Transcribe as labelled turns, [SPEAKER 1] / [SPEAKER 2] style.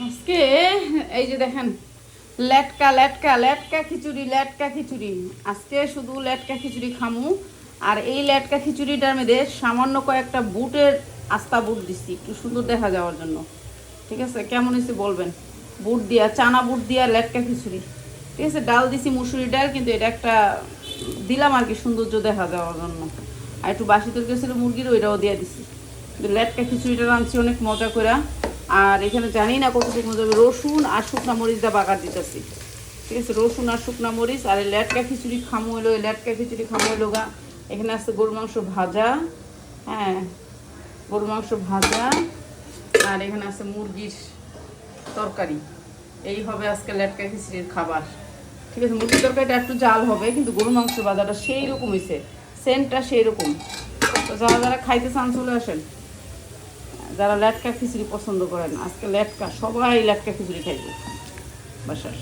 [SPEAKER 1] আজকে এই যে দেখেন লেটকা খিচুড়ি আজকে শুধু লেটকা খিচুড়ি খামু। আর এই লেটকা খিচুড়িটার মধ্যে সামান্য কয়েকটা বুটের আস্তা বুট দিচ্ছি একটু সুন্দর দেখা যাওয়ার জন্য। ঠিক আছে, কেমন হয়েছে বলবেন? বুট দিয়া, চানা বুট দিয়া লেটকা খিচুড়ি। ঠিক আছে, ডাল দিছি মুসুরি ডাল, কিন্তু এটা একটা দিলাম আর কি সৌন্দর্য দেখা যাওয়ার জন্য। আর একটু বাসি তরকারি ছিল মুরগির, ওইটাও দিয়ে দিছি। কিন্তু লেটকা খিচুড়িটা রাঁধছি অনেক মজা করে। আর এখানে জানি না কতটুকু মজা হবে, রসুন আর শুকনা মরিচ দিয়ে বাগার দিতেছি। ঠিক আছে, রসুন আর শুকনা মরিচ। আর এই লেটকা খিচুড়ি খামো হলো, এই লেটকা খিচুড়ি খামো হলো গা। এখানে আছে গরু মাংস ভাজা, হ্যাঁ গরু মাংস ভাজা। আর এখানে আছে মুরগির তরকারি। এই হবে আজকে লেটকা খিচুড়ির খাবার। ঠিক আছে, মুরগির তরকারিটা একটু জাল হবে, কিন্তু গরু মাংস ভাজাটা সেই রকম হয়েছে, সেন্টটা সেই রকম। তো যারা যারা খাইতে চান চলে আসেন, যারা লেটকা খিচুড়ি পছন্দ করেন। আজকে লেটকা, সবাই লেটকা খিচুড়ি খাইবে বাসার।